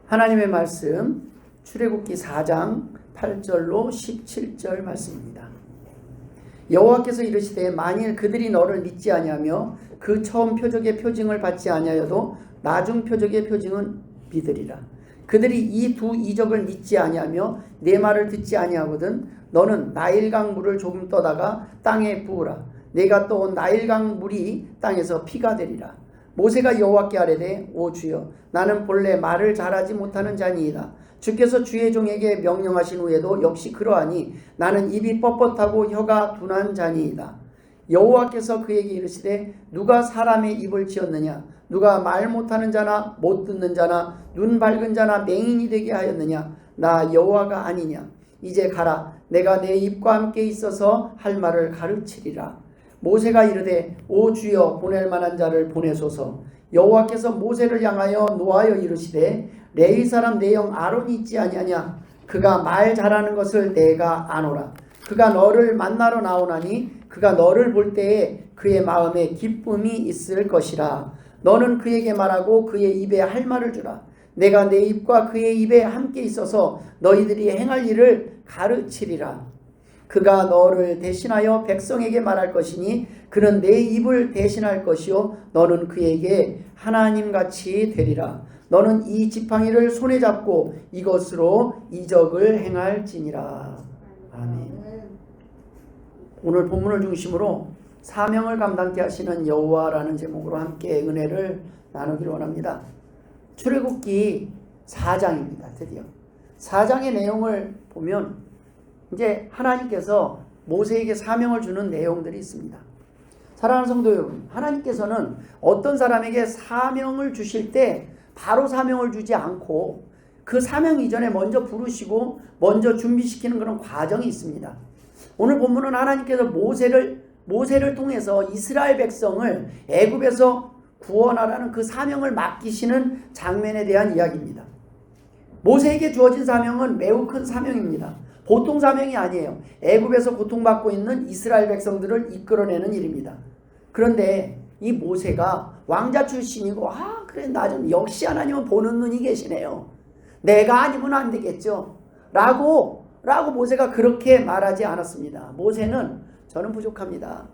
하나님의 말씀 출애굽기 4장 8절로 17절 말씀입니다. 여호와께서 이르시되 만일 그들이 너를 믿지 아니하며 그 처음 표적의 표징을 받지 아니하여도 나중 표적의 표징은 믿으리라. 그들이 이 두 이적을 믿지 아니하며 내 말을 듣지 아니하거든 너는 나일강 물을 조금 떠다가 땅에 부으라. 내가 떠온 나일강 물이 땅에서 피가 되리라. 모세가 여호와께 아뢰되 오 주여 나는 본래 말을 잘하지 못하는 자니이다. 주께서 주의 종에게 명령하신 후에도 역시 그러하니 나는 입이 뻣뻣하고 혀가 둔한 자니이다. 여호와께서 그에게 이르시되 누가 사람의 입을 지었느냐? 누가 말 못하는 자나 못 듣는 자나 눈 밝은 자나 맹인이 되게 하였느냐? 나 여호와가 아니냐? 이제 가라. 내가 내 입과 함께 있어서 할 말을 가르치리라. 모세가 이르되 오 주여 보낼 만한 자를 보내소서. 여호와께서 모세를 향하여 노하여 이르시되 레위 사람 내 형 아론이 있지 아니하냐? 그가 말 잘하는 것을 내가 아노라. 그가 너를 만나러 나오나니 그가 너를 볼 때에 그의 마음에 기쁨이 있을 것이라. 너는 그에게 말하고 그의 입에 할 말을 주라. 내가 내 입과 그의 입에 함께 있어서 너희들이 행할 일을 가르치리라. 그가 너를 대신하여 백성에게 말할 것이니 그는 내 입을 대신할 것이요 너는 그에게 하나님같이 되리라. 너는 이 지팡이를 손에 잡고 이것으로 이적을 행할지니라. 아멘. 오늘 본문을 중심으로 사명을 감당케 하시는 여호와라는 제목으로 함께 은혜를 나누기를 원합니다. 출애굽기 4장입니다. 드디어 4장의 내용을 보면 이제 하나님께서 모세에게 사명을 주는 내용들이 있습니다. 사랑하는 성도 여러분, 하나님께서는 어떤 사람에게 사명을 주실 때 바로 사명을 주지 않고 그 사명 이전에 먼저 부르시고 먼저 준비시키는 그런 과정이 있습니다. 오늘 본문은 하나님께서 모세를 통해서 이스라엘 백성을 애굽에서 구원하라는 그 사명을 맡기시는 장면에 대한 이야기입니다. 모세에게 주어진 사명은 매우 큰 사명입니다. 보통 사명이 아니에요. 애굽에서 고통받고 있는 이스라엘 백성들을 이끌어내는 일입니다. 그런데 이 모세가 왕자 출신이고 그래 나 좀 역시 하나님은 보는 눈이 계시네요. 내가 아니면 안 되겠죠. 라고 모세가 그렇게 말하지 않았습니다. 모세는 저는 부족합니다.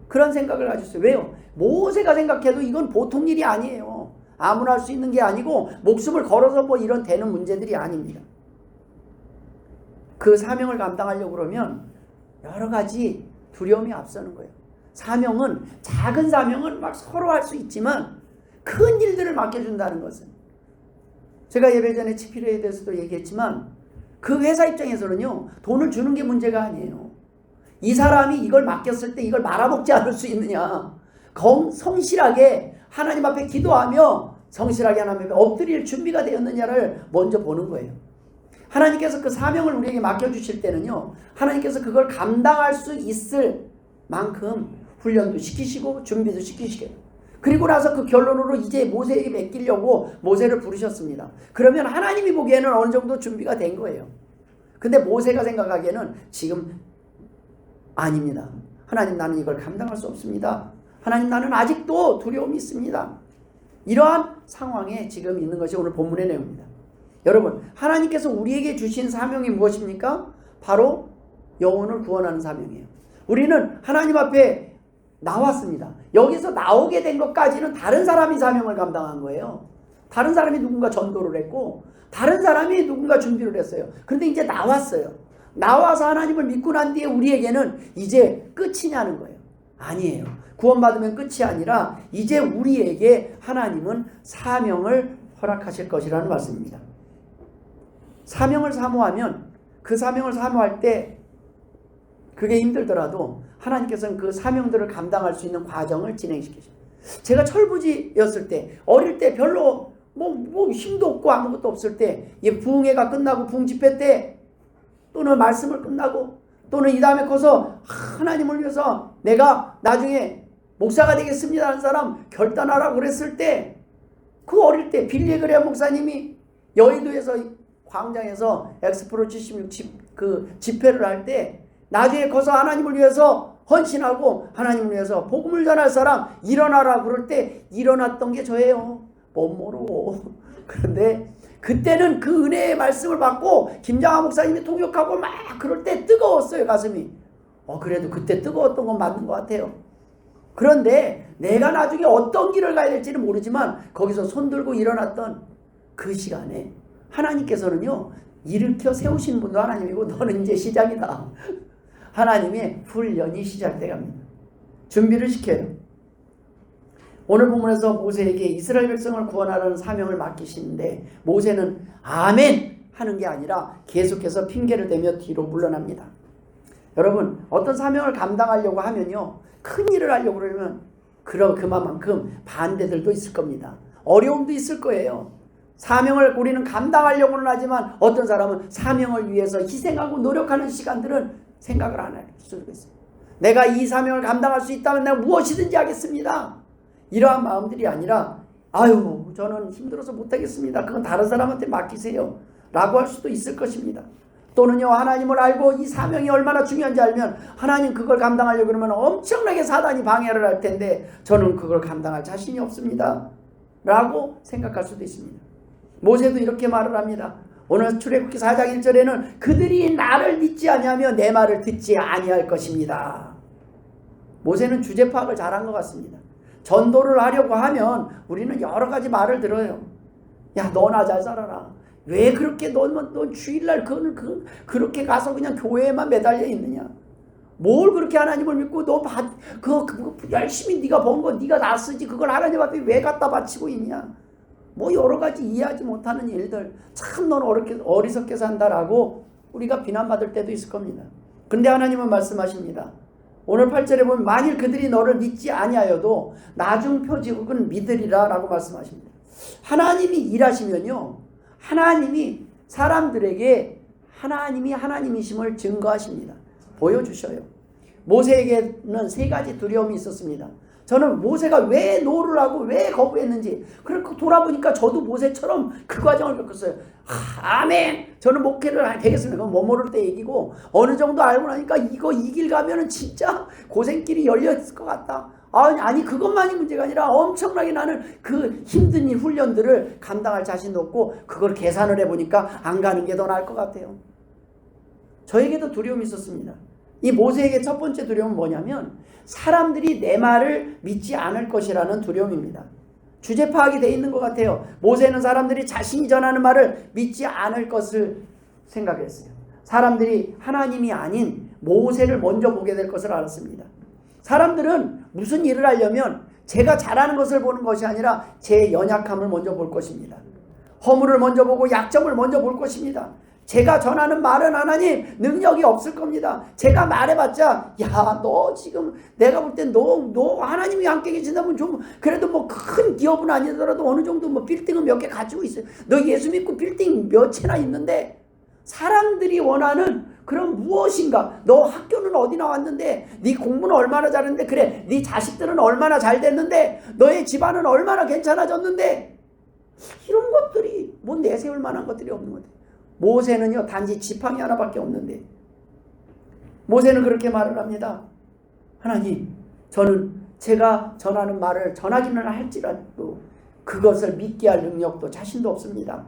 그런 생각을 가졌어요. 왜요? 모세가 생각해도 이건 보통 일이 아니에요. 아무나 할 수 있는 게 아니고 목숨을 걸어서 뭐 이런 되는 문제들이 아닙니다. 그 사명을 감당하려고 그러면 여러 가지 두려움이 앞서는 거예요. 사명은 작은 사명은 막 서로 할 수 있지만 큰 일들을 맡겨준다는 것은 제가 예배 전에 치필에 대해서도 얘기했지만 그 회사 입장에서는요 돈을 주는 게 문제가 아니에요. 이 사람이 이걸 맡겼을 때 이걸 말아먹지 않을 수 있느냐, 성실하게 하나님 앞에 기도하며 성실하게 하나님 앞에 엎드릴 준비가 되었느냐를 먼저 보는 거예요. 하나님께서 그 사명을 우리에게 맡겨주실 때는요 하나님께서 그걸 감당할 수 있을 만큼 훈련도 시키시고 준비도 시키시고 그리고 나서 그 결론으로 이제 모세에게 맡기려고 모세를 부르셨습니다. 그러면 하나님이 보기에는 어느 정도 준비가 된 거예요. 근데 모세가 생각하기에는 지금 아닙니다. 하나님 나는 이걸 감당할 수 없습니다. 하나님 나는 아직도 두려움이 있습니다. 이러한 상황에 지금 있는 것이 오늘 본문의 내용입니다. 여러분, 하나님께서 우리에게 주신 사명이 무엇입니까? 바로 영혼을 구원하는 사명이에요. 우리는 하나님 앞에 나왔습니다. 여기서 나오게 된 것까지는 다른 사람이 사명을 감당한 거예요. 다른 사람이 누군가 전도를 했고 다른 사람이 누군가 준비를 했어요. 그런데 이제 나왔어요. 나와서 하나님을 믿고 난 뒤에 우리에게는 이제 끝이냐는 거예요. 아니에요. 구원받으면 끝이 아니라 이제 우리에게 하나님은 사명을 허락하실 것이라는 말씀입니다. 사명을 사모하면 그 사명을 사모할 때 그게 힘들더라도 하나님께서는 그 사명들을 감당할 수 있는 과정을 진행시키죠. 제가 철부지였을 때 어릴 때 별로 뭐 힘도 없고 아무것도 없을 때 부흥회가 끝나고 부흥 집회 때 또는 말씀을 끝나고 또는 이 다음에 커서 하나님을 위해서 내가 나중에 목사가 되겠습니다 하는 사람 결단하라고 그랬을 때 그 어릴 때 빌리 그레아 목사님이 여의도에서 광장에서 엑스프로 76 집회를 할 때 나중에 커서 하나님을 위해서 헌신하고 하나님을 위해서 복음을 전할 사람 일어나라 그럴 때 일어났던 게 저예요. 못 모르고. 그런데 그때는 그 은혜의 말씀을 받고 김장하 목사님이 통역하고 막 그럴 때 뜨거웠어요, 가슴이. 그래도 그때 뜨거웠던 건 맞는 것 같아요. 그런데 내가 나중에 어떤 길을 가야 될지는 모르지만 거기서 손들고 일어났던 그 시간에 하나님께서는요, 일으켜 세우신 분도 하나님이고 너는 이제 시작이다. 하나님의 훈련이 시작돼 갑니다. 준비를 시켜요. 오늘 본문에서 모세에게 이스라엘 백성을 구원하라는 사명을 맡기시는데 모세는 아멘 하는 게 아니라 계속해서 핑계를 대며 뒤로 물러납니다. 여러분, 어떤 사명을 감당하려고 하면요, 큰 일을 하려고 그러면 그만큼 반대들도 있을 겁니다. 어려움도 있을 거예요. 사명을 우리는 감당하려고는 하지만 어떤 사람은 사명을 위해서 희생하고 노력하는 시간들은 생각을 안 할 수도 있어요. 내가 이 사명을 감당할 수 있다면 내가 무엇이든지 하겠습니다. 이러한 마음들이 아니라 저는 힘들어서 못하겠습니다. 그건 다른 사람한테 맡기세요 라고 할 수도 있을 것입니다. 또는요, 하나님을 알고 이 사명이 얼마나 중요한지 알면 하나님 그걸 감당하려고 그러면 엄청나게 사단이 방해를 할 텐데 저는 그걸 감당할 자신이 없습니다 라고 생각할 수도 있습니다. 모세도 이렇게 말을 합니다. 오늘 출애굽기 4장 1절에는 그들이 나를 믿지 아니하며 내 말을 듣지 아니할 것입니다. 모세는 주제 파악을 잘한 것 같습니다. 전도를 하려고 하면 우리는 여러 가지 말을 들어요. 야, 너나 잘 살아라. 왜 그렇게 넌 주일날 그렇게 가서 그냥 교회에만 매달려 있느냐? 뭘 그렇게 하나님을 믿고 너 열심히 네가 번 거 네가 다 쓰지 그걸 하나님 앞에 왜 갖다 바치고 있냐? 뭐 여러 가지 이해하지 못하는 일들, 참 넌 어리석게 산다라고 우리가 비난받을 때도 있을 겁니다. 그런데 하나님은 말씀하십니다. 오늘 8절에 보면 만일 그들이 너를 믿지 아니하여도 나중 표지국은 믿으리라 라고 말씀하십니다. 하나님이 일하시면요, 하나님이 사람들에게 하나님이 하나님이심을 증거하십니다. 보여주셔요. 모세에게는 3가지 두려움이 있었습니다. 저는 모세가 왜 노를 하고 왜 거부했는지 그렇게 돌아보니까 저도 모세처럼 그 과정을 겪었어요. 아멘. 저는 목회를 되겠습니다. 그건 뭐 모를 때 얘기고 어느 정도 알고 나니까 이거 이 길 가면은 진짜 고생길이 열려 있을 것 같다. 아니 그것만이 문제가 아니라 엄청나게 나는 그 힘든 일 훈련들을 감당할 자신도 없고 그걸 계산을 해보니까 안 가는 게 더 나을 것 같아요. 저에게도 두려움이 있었습니다. 이 모세에게 첫 번째 두려움은 뭐냐면 사람들이 내 말을 믿지 않을 것이라는 두려움입니다. 주제 파악이 되어 있는 것 같아요. 모세는 사람들이 자신이 전하는 말을 믿지 않을 것을 생각했어요. 사람들이 하나님이 아닌 모세를 먼저 보게 될 것을 알았습니다. 사람들은 무슨 일을 하려면 제가 잘하는 것을 보는 것이 아니라 제 연약함을 먼저 볼 것입니다. 허물을 먼저 보고 약점을 먼저 볼 것입니다. 제가 전하는 말은 하나님 능력이 없을 겁니다. 제가 말해봤자 야, 너 지금 내가 볼 땐 너 하나님이 함께 계신다면 좀 그래도 뭐 큰 기업은 아니더라도 어느 정도 뭐 빌딩은 몇 개 가지고 있어요. 너 예수 믿고 빌딩 몇 채나 있는데 사람들이 원하는 그런 무엇인가, 너 학교는 어디 나왔는데 네 공부는 얼마나 잘했는데 그래 네 자식들은 얼마나 잘 됐는데 너의 집안은 얼마나 괜찮아졌는데 이런 것들이 뭐 내세울 만한 것들이 없는 것 같아요. 모세는요 단지 지팡이 하나밖에 없는데 모세는 그렇게 말을 합니다. 하나님, 저는 제가 전하는 말을 전하기는 할지라도 그것을 믿게 할 능력도 자신도 없습니다.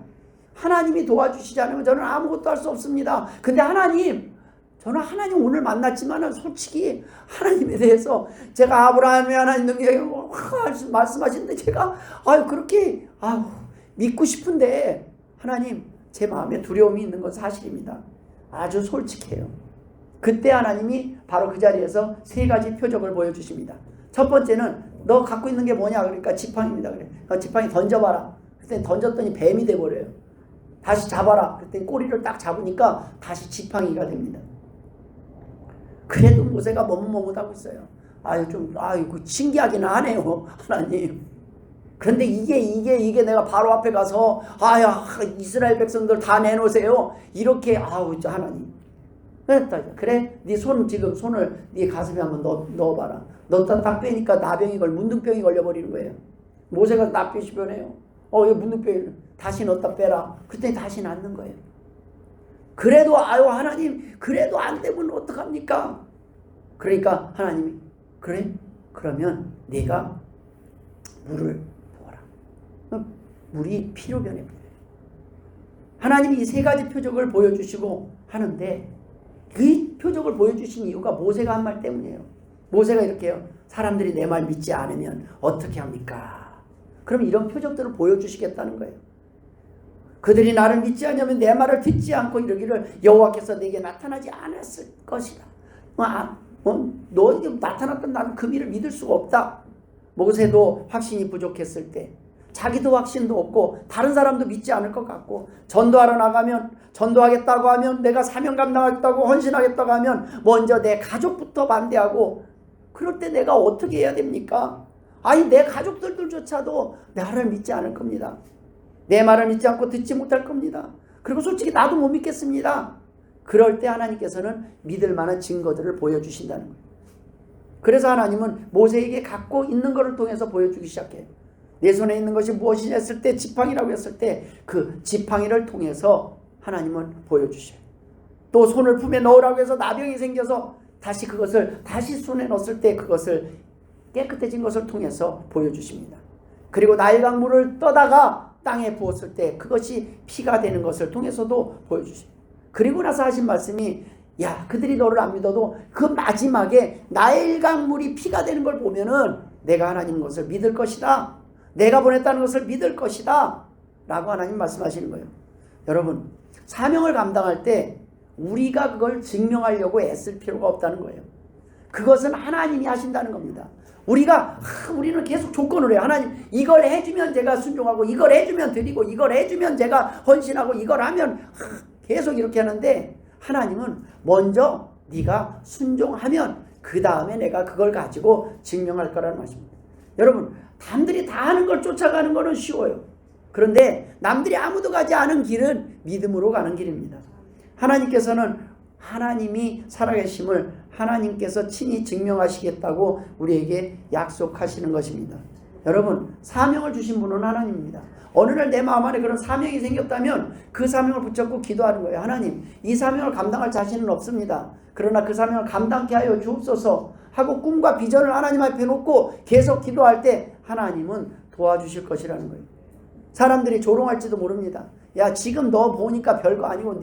하나님이 도와주시지 않으면 저는 아무것도 할 수 없습니다. 근데 하나님, 저는 하나님 오늘 만났지만 솔직히 하나님에 대해서 제가 아브라함이 하나님 능력이 말씀하시는데 제가 그렇게 믿고 싶은데 하나님, 제 마음에 두려움이 있는 건 사실입니다. 아주 솔직해요. 그때 하나님이 바로 그 자리에서 3가지 표적을 보여주십니다. 첫 번째는 너 갖고 있는 게 뭐냐 그러니까 지팡이입니다. 그래. 지팡이 던져봐라. 그때 던졌더니 뱀이 돼버려요. 다시 잡아라. 그때 꼬리를 딱 잡으니까 다시 지팡이가 됩니다. 그래도 모세가 머뭇머뭇하고 있어요. 신기하기는 하네요, 하나님. 그런데 이게 내가 바로 앞에 가서 이스라엘 백성들 다 내놓으세요. 이렇게 하나님. 그래 네 손을 네 가슴에 한번 넣어봐라. 넣었다 딱 빼니까 나병이 문둥병이 걸려버리는 거예요. 모세가 낫병이 변해요. 이거 문둥병이 다시 넣었다 빼라. 그때 다시 낫는 거예요. 그래도 하나님 그래도 안 되면 어떡합니까? 그러니까 하나님이 그래? 그러면 네가 물을 부어라. 물이 피로 변해버려요. 하나님이 이 세 가지 표적을 보여주시고 하는데 그 표적을 보여주신 이유가 모세가 한 말 때문이에요. 모세가 이렇게요. 사람들이 내 말 믿지 않으면 어떻게 합니까? 그럼 이런 표적들을 보여주시겠다는 거예요. 그들이 나를 믿지 않으면 내 말을 듣지 않고 이러기를 여호와께서 내게 나타나지 않았을 것이다. 너 나타났던 나는 그 일을 믿을 수가 없다. 모세도 확신이 부족했을 때 자기도 확신도 없고 다른 사람도 믿지 않을 것 같고 전도하러 나가면 전도하겠다고 하면 내가 사명 감당하겠다고 헌신하겠다고 하면 먼저 내 가족부터 반대하고 그럴 때 내가 어떻게 해야 됩니까? 아니 내 가족들조차도 나를 믿지 않을 겁니다. 내 말을 믿지 않고 듣지 못할 겁니다. 그리고 솔직히 나도 못 믿겠습니다. 그럴 때 하나님께서는 믿을 만한 증거들을 보여주신다는 거예요. 그래서 하나님은 모세에게 갖고 있는 것을 통해서 보여주기 시작해요. 내 손에 있는 것이 무엇이냐 했을 때 지팡이라고 했을 때 그 지팡이를 통해서 하나님은 보여주셔요. 또 손을 품에 넣으라고 해서 나병이 생겨서 다시 그것을 다시 손에 넣었을 때 그것을 깨끗해진 것을 통해서 보여주십니다. 그리고 나일강물을 떠다가 땅에 부었을 때 그것이 피가 되는 것을 통해서도 보여주십니다. 그리고 나서 하신 말씀이 야 그들이 너를 안 믿어도 그 마지막에 나일강물이 피가 되는 걸 보면은 내가 하나님 것을 믿을 것이다. 내가 보냈다는 것을 믿을 것이다 라고 하나님 말씀하시는 거예요. 여러분 사명을 감당할 때 우리가 그걸 증명하려고 애쓸 필요가 없다는 거예요. 그것은 하나님이 하신다는 겁니다. 우리는 계속 조건을 해요. 하나님 이걸 해주면 제가 순종하고 이걸 해주면 드리고 이걸 해주면 제가 헌신하고 이걸 하면 계속 이렇게 하는데 하나님은 먼저 네가 순종하면 그 다음에 내가 그걸 가지고 증명할 거라는 말씀입니다. 여러분 남들이 다 하는 걸 쫓아가는 거는 쉬워요. 그런데 남들이 아무도 가지 않은 길은 믿음으로 가는 길입니다. 하나님께서는 하나님이 살아계심을 하나님께서 친히 증명하시겠다고 우리에게 약속하시는 것입니다. 여러분 사명을 주신 분은 하나님입니다. 어느 날 내 마음 안에 그런 사명이 생겼다면 그 사명을 붙잡고 기도하는 거예요. 하나님 이 사명을 감당할 자신은 없습니다. 그러나 그 사명을 감당케 하여 주옵소서 하고 꿈과 비전을 하나님 앞에 놓고 계속 기도할 때 하나님은 도와주실 것이라는 거예요. 사람들이 조롱할지도 모릅니다. 야 지금 너 보니까 별거 아니고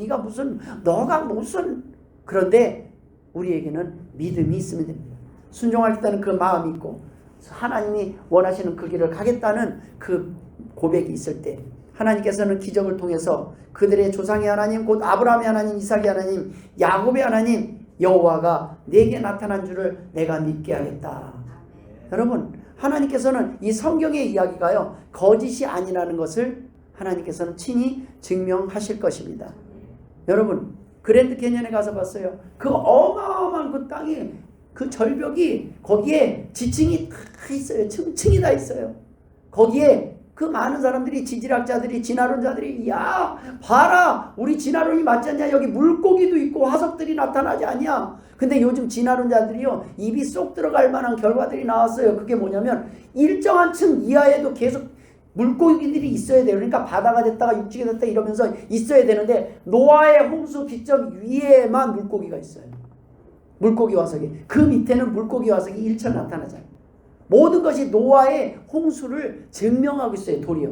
너가 무슨 그런데 우리에게는 믿음이 있으면 됩니다. 순종하겠다는 그 마음이 있고 하나님이 원하시는 그 길을 가겠다는 그 고백이 있을 때 하나님께서는 기적을 통해서 그들의 조상의 하나님 곧 아브라함의 하나님 이삭의 하나님 야곱의 하나님 여호와가 내게 나타난 줄을 내가 믿게 하겠다. 여러분 하나님께서는 이 성경의 이야기가요 거짓이 아니라는 것을 하나님께서는 친히 증명하실 것입니다. 여러분 그랜드 캐년에 가서 봤어요. 그 어마어마한 그 땅이 그 절벽이 거기에 지층이 다 있어요. 층층이 다 있어요. 거기에 그 많은 사람들이 지질학자들이 진화론자들이 야 봐라 우리 진화론이 맞지 않냐 여기 물고기도 있고 화석들이 나타나지 않냐. 근데 요즘 진화론자들이요 입이 쏙 들어갈 만한 결과들이 나왔어요. 그게 뭐냐면 일정한 층 이하에도 계속 물고기들이 있어야 돼요. 그러니까 바다가 됐다가 육지가 됐다 이러면서 있어야 되는데 노아의 홍수 기점 위에만 물고기가 있어요. 물고기 화석이 그 밑에는 물고기 화석이 일체 나타나잖아요. 모든 것이 노아의 홍수를 증명하고 있어요. 도리어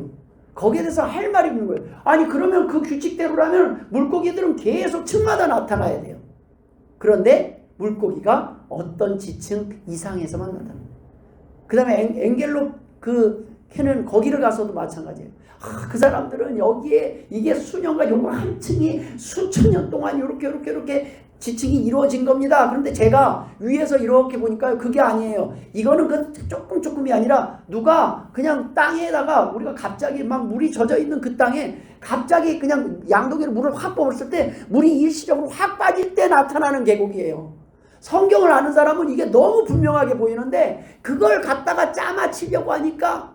거기에 대해서 할 말이 없는 거예요. 아니 그러면 그 규칙대로라면 물고기들은 계속 층마다 나타나야 돼요. 그런데 물고기가 어떤 지층 이상에서만 나타납니다. 그 다음에 엥겔로 그 캐는 거기를 가서도 마찬가지예요. 그 사람들은 여기에 이게 수년간 요거 한 층이 수천 년 동안 이렇게 지층이 이루어진 겁니다. 그런데 제가 위에서 이렇게 보니까 그게 아니에요. 이거는 그 조금이 아니라 누가 그냥 땅에다가 우리가 갑자기 막 물이 젖어 있는 그 땅에 갑자기 그냥 양동이로 물을 확 뽑았을 때 물이 일시적으로 확 빠질 때 나타나는 계곡이에요. 성경을 아는 사람은 이게 너무 분명하게 보이는데 그걸 갖다가 짜맞추려고 하니까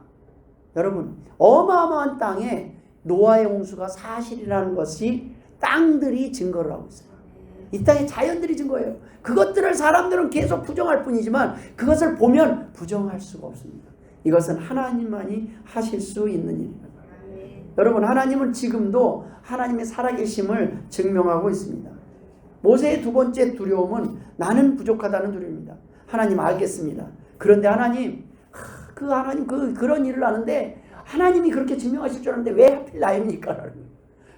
여러분 어마어마한 땅에 노아의 홍수가 사실이라는 것이 땅들이 증거를 하고 있어요. 이 땅에 자연들이 증거예요. 그것들을 사람들은 계속 부정할 뿐이지만 그것을 보면 부정할 수가 없습니다. 이것은 하나님만이 하실 수 있는 일입니다. 여러분 하나님은 지금도 하나님의 살아계심을 증명하고 있습니다. 모세의 두 번째 두려움은 나는 부족하다는 두려움입니다. 하나님 알겠습니다. 그런데 하나님 그런 일을 하는데 하나님이 그렇게 증명하실 줄 알았는데 왜 하필 나입니까?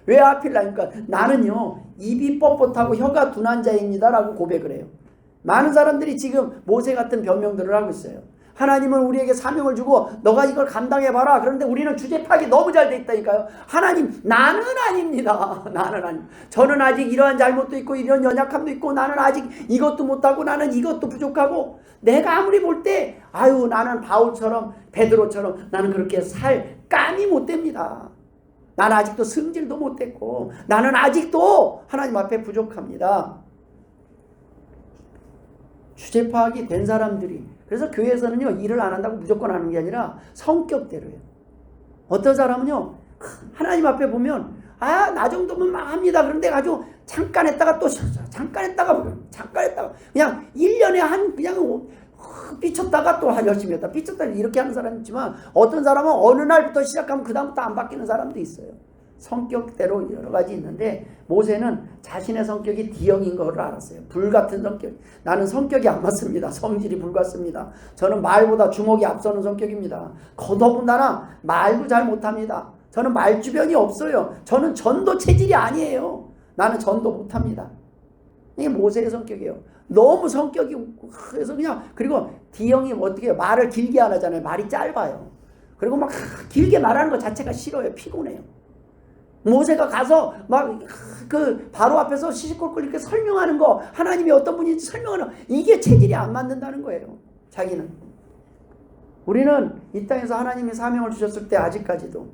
왜 하필 나입니까? 나는요 입이 뻣뻣하고 혀가 둔한 자입니다 라고 고백을 해요. 많은 사람들이 지금 모세 같은 변명들을 하고 있어요. 하나님은 우리에게 사명을 주고 너가 이걸 감당해봐라. 그런데 우리는 주제 파악이 너무 잘 돼 있다니까요. 하나님 나는 아닙니다. 나는 아닙니다. 저는 아직 이러한 잘못도 있고 이런 연약함도 있고 나는 아직 이것도 못하고 나는 이것도 부족하고 내가 아무리 볼 때 아유 나는 바울처럼 베드로처럼 나는 그렇게 살 감이 못 됩니다. 나는 아직도 승질도 못 됐고 나는 아직도 하나님 앞에 부족합니다. 주제 파악이 된 사람들이 그래서 교회에서는요 일을 안 한다고 무조건 하는 게 아니라 성격대로예요. 어떤 사람은요 하나님 앞에 보면 아 나 정도면 막 합니다. 그런데 아주 잠깐 했다가 또 잠깐 했다가 그냥 1년에 그냥 삐쳤다가 또 열심히 했다 삐쳤다 이렇게 하는 사람이 있지만 어떤 사람은 어느 날부터 시작하면 그 다음부터 안 바뀌는 사람도 있어요. 성격대로 여러 가지 있는데 모세는 자신의 성격이 D형인 걸 알았어요. 불같은 성격. 나는 성격이 안 맞습니다. 성질이 불같습니다. 저는 말보다 주먹이 앞서는 성격입니다. 더더군다나 말도 잘 못합니다. 저는 말 주변이 없어요. 저는 전도 체질이 아니에요. 나는 전도 못합니다. 이게 모세의 성격이에요. 너무 성격이 그래서 그냥 그리고 D형이 어떻게 해요? 말을 길게 안 하잖아요. 말이 짧아요. 그리고 막 길게 말하는 것 자체가 싫어요. 피곤해요. 모세가 가서 막 그 바로 앞에서 시시콜콜 이렇게 설명하는 거 하나님이 어떤 분인지 설명하는 이게 체질이 안 맞는다는 거예요. 자기는. 우리는 이 땅에서 하나님이 사명을 주셨을 때 아직까지도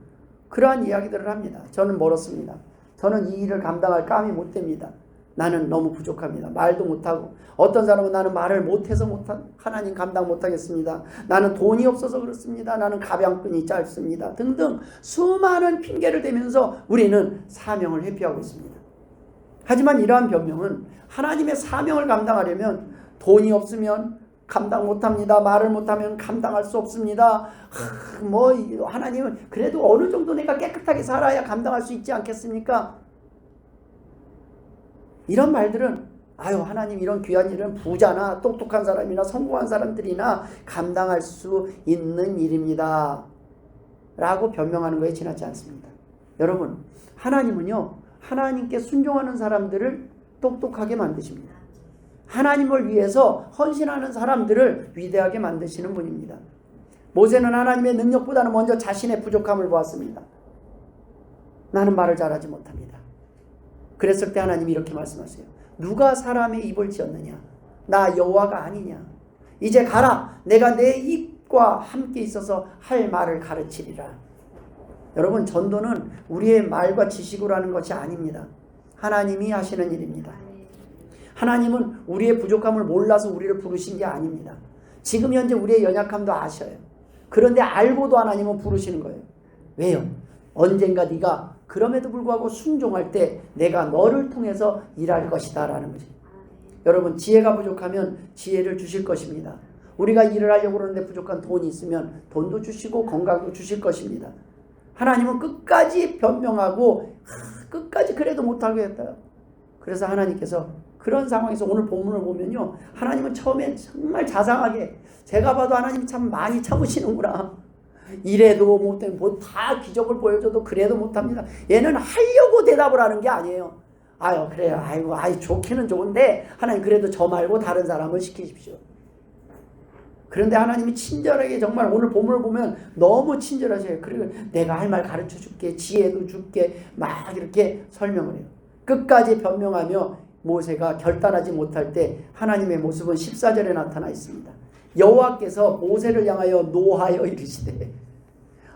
그러한 이야기들을 합니다. 저는 멀었습니다. 저는 이 일을 감당할 감이 못 됩니다. 나는 너무 부족합니다. 말도 못하고 어떤 사람은 나는 말을 못해서 하나님 감당 못하겠습니다. 나는 돈이 없어서 그렇습니다. 나는 가방끈이 짧습니다. 등등 수많은 핑계를 대면서 우리는 사명을 회피하고 있습니다. 하지만 이러한 변명은 하나님의 사명을 감당하려면 돈이 없으면 감당 못합니다. 말을 못하면 감당할 수 없습니다. 하나님은 그래도 어느 정도 내가 깨끗하게 살아야 감당할 수 있지 않겠습니까? 이런 말들은 아유 하나님 이런 귀한 일은 부자나 똑똑한 사람이나 성공한 사람들이나 감당할 수 있는 일입니다 라고 변명하는 거에 지나지 않습니다. 여러분 하나님은요 하나님께 순종하는 사람들을 똑똑하게 만드십니다. 하나님을 위해서 헌신하는 사람들을 위대하게 만드시는 분입니다. 모세는 하나님의 능력보다는 먼저 자신의 부족함을 보았습니다. 나는 말을 잘하지 못합니다. 그랬을 때 하나님이 이렇게 말씀하세요. 누가 사람의 입을 지었느냐? 나 여호와가 아니냐? 이제 가라. 내가 내 입과 함께 있어서 할 말을 가르치리라. 여러분 전도는 우리의 말과 지식으로 하는 것이 아닙니다. 하나님이 하시는 일입니다. 하나님은 우리의 부족함을 몰라서 우리를 부르신 게 아닙니다. 지금 현재 우리의 연약함도 아셔요. 그런데 알고도 하나님은 부르시는 거예요. 왜요? 언젠가 네가 그럼에도 불구하고 순종할 때 내가 너를 통해서 일할 것이다 라는 거지. 여러분 지혜가 부족하면 지혜를 주실 것입니다. 우리가 일을 하려고 그러는데 부족한 돈이 있으면 돈도 주시고 건강도 주실 것입니다. 하나님은 끝까지 변명하고 끝까지 그래도 못하겠다. 그래서 하나님께서 그런 상황에서 오늘 본문을 보면요 하나님은 처음엔 정말 자상하게 제가 봐도 하나님 참 많이 참으시는구나. 이래도 못해 뭐 다 기적을 보여줘도 그래도 못합니다. 얘는 하려고 대답을 하는 게 아니에요. 아유 그래요. 아유 좋기는 좋은데 하나님 그래도 저 말고 다른 사람을 시키십시오. 그런데 하나님이 친절하게 정말 오늘 본문을 보면 너무 친절하셔요. 그리고 내가 할 말 가르쳐 줄게 지혜도 줄게 막 이렇게 설명을 해요. 끝까지 변명하며 모세가 결단하지 못할 때 하나님의 모습은 14절에 나타나 있습니다. 여호와께서 모세를 향하여 노하여 이르시되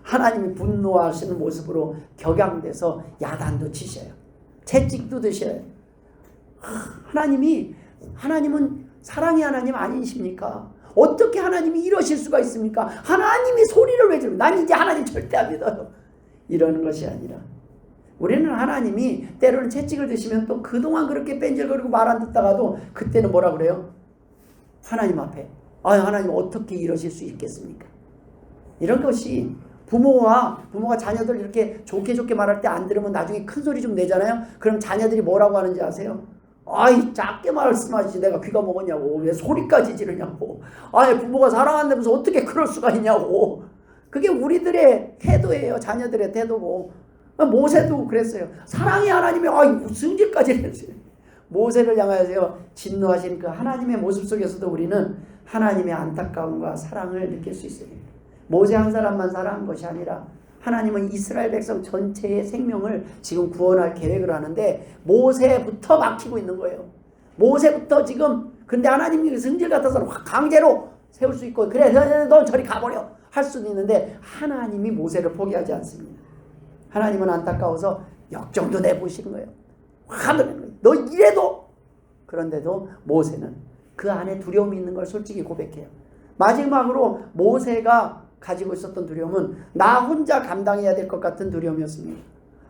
하나님이 분노하시는 모습으로 격양돼서 야단도 치셔요. 채찍도 드셔요. 하나님은 사랑의 하나님 아니십니까? 어떻게 하나님이 이러실 수가 있습니까? 하나님이 소리를 왜 지르면 난 이제 하나님 절대 안 믿어요. 이러는 것이 아니라 우리는 하나님이 때로는 채찍을 드시면 또 그동안 그렇게 뺀질거리고 말 안 듣다가도 그때는 뭐라 그래요? 하나님 앞에 하나님 어떻게 이러실 수 있겠습니까? 이런 것이 부모가 자녀들 이렇게 좋게 말할 때 안 들으면 나중에 큰 소리 좀 내잖아요. 그럼 자녀들이 뭐라고 하는지 아세요? 작게 말씀하시지 내가 귀가 먹었냐고 왜 소리까지 지르냐고 부모가 사랑한다면서 어떻게 그럴 수가 있냐고 그게 우리들의 태도예요. 자녀들의 태도고. 모세도 그랬어요. 사랑이 하나님의 승질까지 했어요. 모세를 향하여 진노하신 그 하나님의 모습 속에서도 우리는 하나님의 안타까움과 사랑을 느낄 수 있어요. 모세 한 사람만 사랑한 것이 아니라 하나님은 이스라엘 백성 전체의 생명을 지금 구원할 계획을 하는데 모세부터 막히고 있는 거예요. 모세부터 지금. 근데 하나님이 승질 같아서는 강제로 세울 수 있고 그래 넌 저리 가버려 할 수도 있는데 하나님이 모세를 포기하지 않습니다. 하나님은 안타까워서 역정도 내보시는 거예요. 화를 내는 거예요. 너 이래도. 그런데도 모세는 그 안에 두려움이 있는 걸 솔직히 고백해요. 마지막으로 모세가 가지고 있었던 두려움은 나 혼자 감당해야 될 것 같은 두려움이었습니다.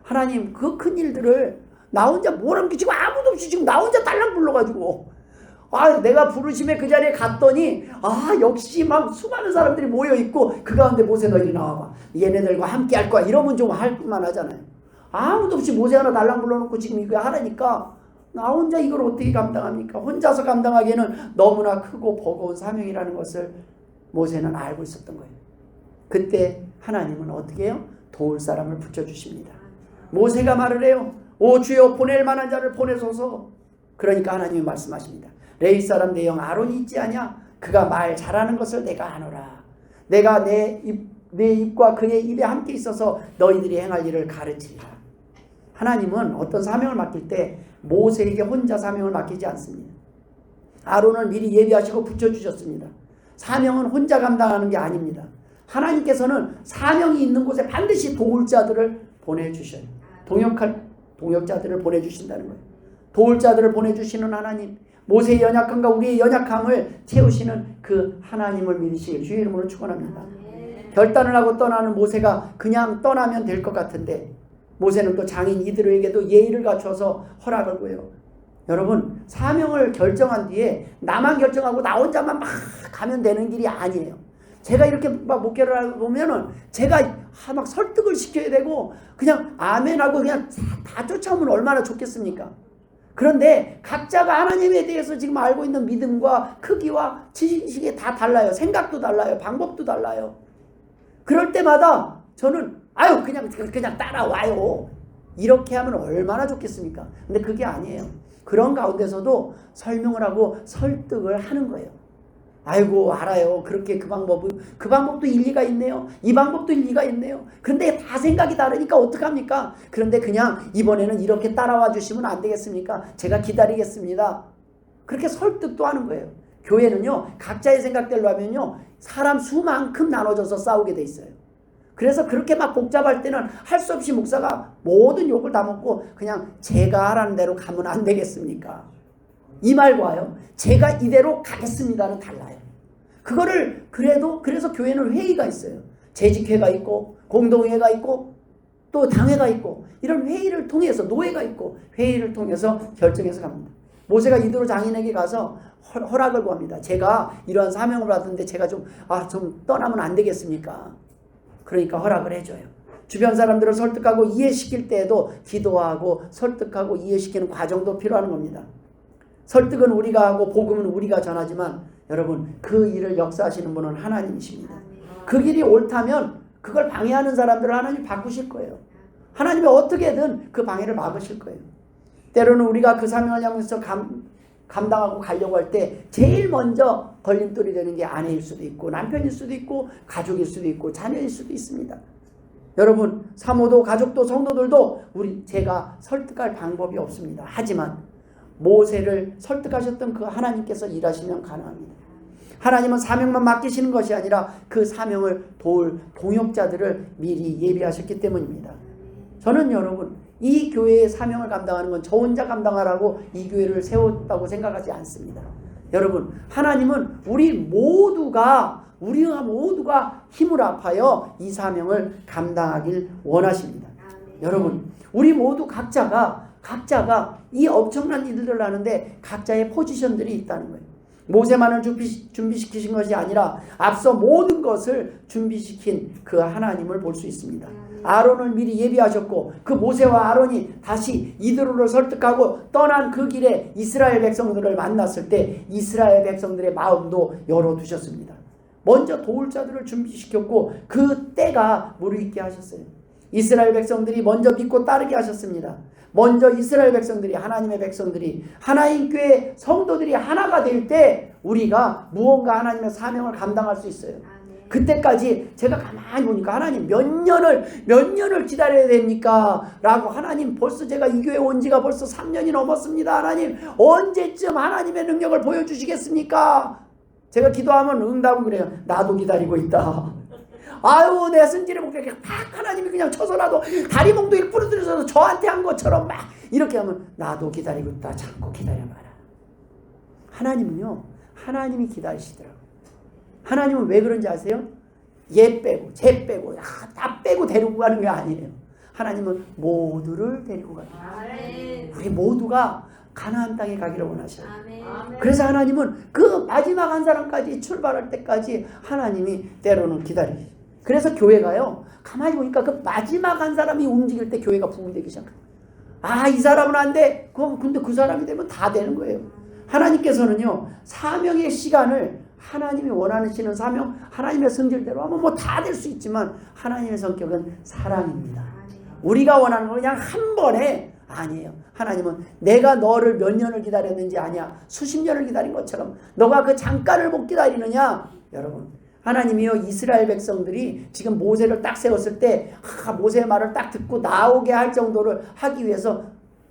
하나님 그 큰 일들을 나 혼자 뭐랑 지금 아무도 없이 지금 나 혼자 딸랑 불러가지고 내가 부르심에 그 자리에 갔더니 역시 막 수많은 사람들이 모여있고 그 가운데 모세 너희들 나와봐. 얘네들과 함께 할 거야. 이러면 좀 할만 하잖아요. 아무도 없이 모세 하나 달랑 불러놓고 지금 이거 하라니까 나 혼자 이걸 어떻게 감당합니까? 혼자서 감당하기에는 너무나 크고 버거운 사명이라는 것을 모세는 알고 있었던 거예요. 그때 하나님은 어떻게 해요? 도울 사람을 붙여주십니다. 모세가 말을 해요. 오 주여 보낼 만한 자를 보내소서. 그러니까 하나님이 말씀하십니다. 레위 사람 내 형 아론이 있지 않냐? 그가 말 잘하는 것을 내가 아노라. 내가 내 입과 그의 입에 함께 있어서 너희들이 행할 일을 가르치리라. 하나님은 어떤 사명을 맡길 때 모세에게 혼자 사명을 맡기지 않습니다. 아론을 미리 예비하시고 붙여주셨습니다. 사명은 혼자 감당하는 게 아닙니다. 하나님께서는 사명이 있는 곳에 반드시 도울 자들을 보내주셔요. 동역자들을 보내주신다는 거예요. 도울 자들을 보내주시는 하나님, 모세의 연약함과 우리의 연약함을 채우시는 그 하나님을 믿으시길 주의 이름으로 축원합니다. 결단을 하고 떠나는 모세가 그냥 떠나면 될 것 같은데 모세는 또 장인 이드로에게도 예의를 갖춰서 허락을 구해요. 여러분 사명을 결정한 뒤에 나만 결정하고 나 혼자만 막 가면 되는 길이 아니에요. 제가 이렇게 막 목회를 하고 보면은 제가 막 설득을 시켜야 되고 그냥 아멘하고 그냥 다 쫓아오면 얼마나 좋겠습니까? 그런데 각자가 하나님에 대해서 지금 알고 있는 믿음과 크기와 지식이 다 달라요. 생각도 달라요. 방법도 달라요. 그럴 때마다 저는 그냥 따라와요. 이렇게 하면 얼마나 좋겠습니까? 근데 그게 아니에요. 그런 가운데서도 설명을 하고 설득을 하는 거예요. 알아요. 그렇게 그 방법도 일리가 있네요. 이 방법도 일리가 있네요. 그런데 다 생각이 다르니까 어떡합니까? 그런데 그냥 이번에는 이렇게 따라와 주시면 안 되겠습니까? 제가 기다리겠습니다. 그렇게 설득도 하는 거예요. 교회는요, 각자의 생각대로 하면요, 사람 수만큼 나눠져서 싸우게 돼 있어요. 그래서 그렇게 막 복잡할 때는 할 수 없이 목사가 모든 욕을 다 먹고 그냥 제가 하라는 대로 가면 안 되겠습니까? 이 말과요, 제가 이대로 가겠습니다는 달라요. 그래서 교회는 회의가 있어요. 재직회가 있고, 공동회가 있고, 또 당회가 있고, 이런 회의를 통해서, 노회가 있고, 회의를 통해서 결정해서 갑니다. 모세가 이드로 장인에게 가서 허락을 구합니다. 제가 이러한 사명을 받았는데 제가 좀 떠나면 안 되겠습니까? 그러니까 허락을 해줘요. 주변 사람들을 설득하고 이해시킬 때에도 기도하고 설득하고 이해시키는 과정도 필요한 겁니다. 설득은 우리가 하고 복음은 우리가 전하지만 여러분 그 일을 역사하시는 분은 하나님이십니다. 그 길이 옳다면 그걸 방해하는 사람들을 하나님 바꾸실 거예요. 하나님이 어떻게든 그 방해를 막으실 거예요. 때로는 우리가 그 사명을 향해서 감당하고 가려고 할 때 제일 먼저 걸림돌이 되는 게 아내일 수도 있고 남편일 수도 있고 가족일 수도 있고 자녀일 수도 있습니다. 여러분 사모도 가족도 성도들도 제가 설득할 방법이 없습니다. 하지만 모세를 설득하셨던 그 하나님께서 일하시면 가능합니다. 하나님은 사명만 맡기시는 것이 아니라 그 사명을 도울 동역자들을 미리 예비하셨기 때문입니다. 저는 여러분 이 교회의 사명을 감당하는 건 저 혼자 감당하라고 이 교회를 세웠다고 생각하지 않습니다. 여러분 하나님은 우리가 모두가 힘을 합하여 이 사명을 감당하길 원하십니다. 여러분 우리 모두 각자가 이 엄청난 일들을 하는데 각자의 포지션들이 있다는 거예요. 모세만을 준비시키신 것이 아니라 앞서 모든 것을 준비시킨 그 하나님을 볼 수 있습니다. 아론을 미리 예비하셨고 그 모세와 아론이 다시 이드로를 설득하고 떠난 그 길에 이스라엘 백성들을 만났을 때 이스라엘 백성들의 마음도 열어두셨습니다. 먼저 도울 자들을 준비시켰고 그 때가 무르익게 하셨어요. 이스라엘 백성들이 먼저 믿고 따르게 하셨습니다. 먼저 이스라엘 백성들이, 하나님의 백성들이, 하나님 교회 성도들이 하나가 될 때 우리가 무언가 하나님의 사명을 감당할 수 있어요. 그때까지 제가 가만히 보니까 하나님 몇 년을 기다려야 됩니까? 라고 하나님 벌써 제가 이 교회 온 지가 벌써 3년이 넘었습니다. 하나님 언제쯤 하나님의 능력을 보여주시겠습니까? 제가 기도하면 응답은 그래요. 나도 기다리고 있다. 아유 내 승질을 못 이렇게 팍 하나님이 그냥 쳐서라도 다리 몽둥이를 부러뜨려서 저한테 한 것처럼 막 이렇게 하면 나도 기다리고 있다. 참고 기다려봐라. 하나님은요, 하나님이 기다리시더라고요. 하나님은 왜 그런지 아세요? 얘 빼고 쟤 빼고 다 빼고 데리고 가는 게 아니에요. 하나님은 모두를 데리고 가요. 우리 모두가 가나안 땅에 가기를 원하셔요. 그래서 하나님은 그 마지막 한 사람까지 출발할 때까지 하나님이 때로는 기다리세요. 그래서 교회가요, 가만히 보니까 그 마지막 한 사람이 움직일 때 교회가 부흥되기 시작해요. 아, 이 사람은 안 돼. 근데 그 사람이 되면 다 되는 거예요. 하나님께서는요, 사명의 시간을 하나님이 원하시는 사명, 하나님의 성질대로 하면 뭐 다 될 수 있지만 하나님의 성격은 사랑입니다. 우리가 원하는 건 그냥 한 번에 아니에요. 하나님은 내가 너를 몇 년을 기다렸는지 아냐? 수십 년을 기다린 것처럼 너가 그 잠깐을 못 기다리느냐? 여러분, 하나님이요, 이스라엘 백성들이 지금 모세를 딱 세웠을 때 모세의 말을 딱 듣고 나오게 할 정도를 하기 위해서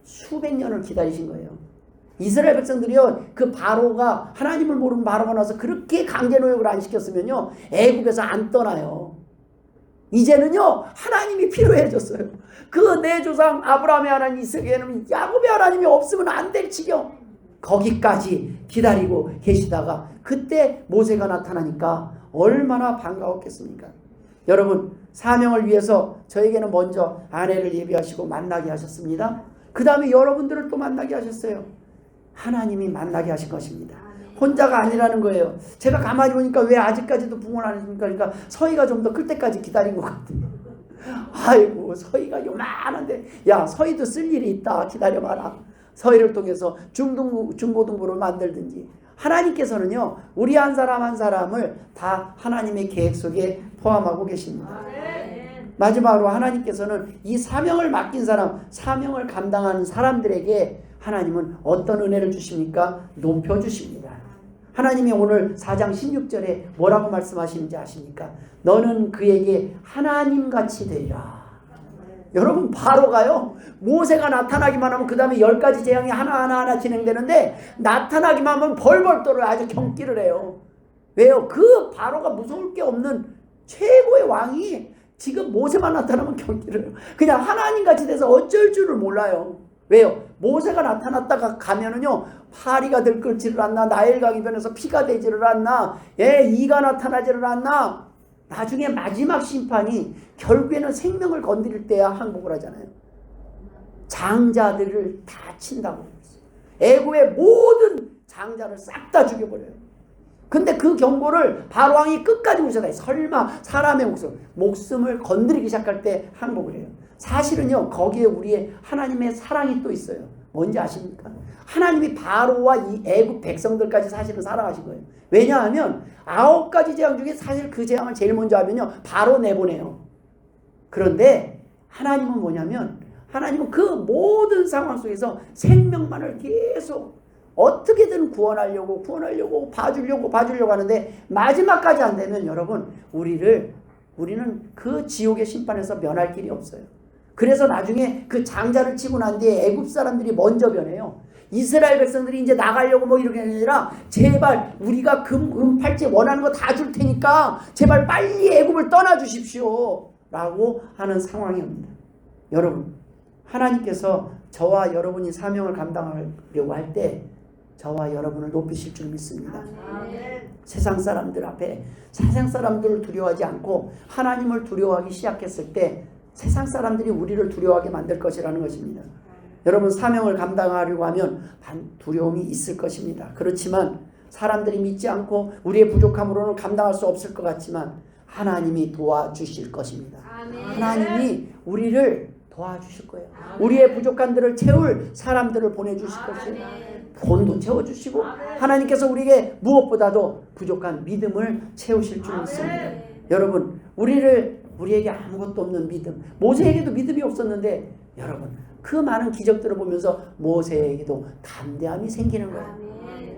수백 년을 기다리신 거예요. 이스라엘 백성들이요, 그 바로가, 하나님을 모르는 바로가 나서 그렇게 강제 노역을 안 시켰으면요, 애굽에서 안 떠나요. 이제는요, 하나님이 필요해졌어요. 그 내 조상 아브라함의 하나님, 이삭의 하나님, 야곱의 하나님이 없으면 안 될 지경. 거기까지 기다리고 계시다가 그때 모세가 나타나니까 얼마나 반가웠겠습니까? 여러분, 사명을 위해서 저에게는 먼저 아내를 예비하시고 만나게 하셨습니다. 그 다음에 여러분들을 또 만나게 하셨어요. 하나님이 만나게 하신 것입니다. 혼자가 아니라는 거예요. 제가 가만히 보니까 왜 아직까지도 부흥을 안 했습니까? 그러니까 서희가 좀 더 클 때까지 기다린 것 같아요. 아이고, 서희가 요만한데, 야, 서희도 쓸 일이 있다. 기다려봐라. 서희를 통해서 중고등부를 만들든지. 하나님께서는요, 우리 한 사람 한 사람을 다 하나님의 계획 속에 포함하고 계십니다. 마지막으로 하나님께서는 이 사명을 맡긴 사람, 사명을 감당하는 사람들에게 하나님은 어떤 은혜를 주십니까? 높여주십니다. 하나님이 오늘 4장 16절에 뭐라고 말씀하시는지 아십니까? 너는 그에게 하나님같이 되리라. 여러분, 바로가요, 모세가 나타나기만 하면 그 다음에 10가지 재앙이 하나하나 진행되는데 나타나기만 하면 벌벌 떨어요. 아주 경기를 해요. 왜요? 그 바로가 무서울 게 없는 최고의 왕이 지금 모세만 나타나면 경기를 해요. 그냥 하나님같이 돼서 어쩔 줄을 몰라요. 왜요? 모세가 나타났다가 가면은요, 파리가 들끓지를 않나, 나일강이 변해서 피가 되지를 않나, 이가 나타나지를 않나. 나중에 마지막 심판이 결국에는 생명을 건드릴 때야 항복을 하잖아요. 장자들을 다 친다고 그랬어요. 애고의 모든 장자를 싹 다 죽여버려요. 근데 그 경고를 바로왕이 끝까지 무시하다. 설마 사람의 목숨을 건드리기 시작할 때 항복을 해요. 사실은요, 거기에 우리의 하나님의 사랑이 또 있어요. 뭔지 아십니까? 하나님이 바로와 이 애굽 백성들까지 사실은 사랑하신 거예요. 왜냐하면 9가지 재앙 중에 사실 그 재앙을 제일 먼저 하면요, 바로 내보내요. 그런데 하나님은 뭐냐면, 하나님은 그 모든 상황 속에서 생명만을 계속 어떻게든 구원하려고 봐주려고 하는데 마지막까지 안 되면 여러분, 우리는 그 지옥의 심판에서 면할 길이 없어요. 그래서 나중에 그 장자를 치고 난 뒤에 애굽 사람들이 먼저 변해요. 이스라엘 백성들이 이제 나가려고 뭐 이렇게 아니라, 제발 우리가 팔찌 원하는 거 다 줄 테니까 제발 빨리 애굽을 떠나 주십시오 라고 하는 상황이 옵니다. 여러분, 하나님께서 저와 여러분이 사명을 감당하려고 할 때 저와 여러분을 높이실 줄 믿습니다. 세상 사람들 앞에 세상 사람들을 두려워하지 않고 하나님을 두려워하기 시작했을 때 세상 사람들이 우리를 두려워하게 만들 것이라는 것입니다. 여러분, 사명을 감당하려고 하면 두려움이 있을 것입니다. 그렇지만 사람들이 믿지 않고 우리의 부족함으로는 감당할 수 없을 것 같지만 하나님이 도와주실 것입니다. 하나님이 우리를 도와주실 거예요. 우리의 부족함들을 채울 사람들을 보내주실 것이에요. 돈도 채워주시고 하나님께서 우리에게 무엇보다도 부족한 믿음을 채우실 줄 믿습니다. 여러분 우리에게 아무것도 없는 믿음, 모세에게도 믿음이 없었는데 여러분 그 많은 기적들을 보면서 모세에게도 담대함이 생기는 거예요.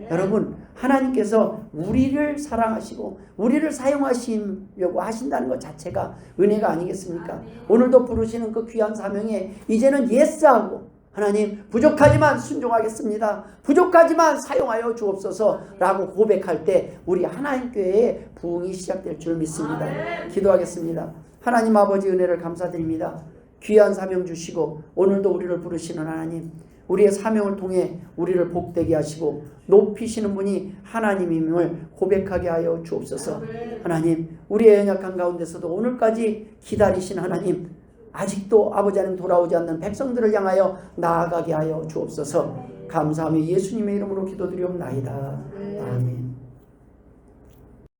여러분 하나님께서 우리를 사랑하시고 우리를 사용하시려고 하신다는 것 자체가 은혜가 아니겠습니까? 오늘도 부르시는 그 귀한 사명에 이제는 예스하고 하나님 부족하지만 순종하겠습니다. 부족하지만 사용하여 주옵소서 라고 고백할 때 우리 하나님 교회의 부흥이 시작될 줄 믿습니다. 기도하겠습니다. 하나님 아버지 은혜를 감사드립니다. 귀한 사명 주시고 오늘도 우리를 부르시는 하나님, 우리의 사명을 통해 우리를 복되게 하시고 높이시는 분이 하나님임을 고백하게 하여 주옵소서. 하나님 우리의 연약한 가운데서도 오늘까지 기다리신 하나님, 아직도 아버지 하나님 돌아오지 않는 백성들을 향하여 나아가게 하여 주옵소서. 감사하며 예수님의 이름으로 기도드리옵나이다. 아멘.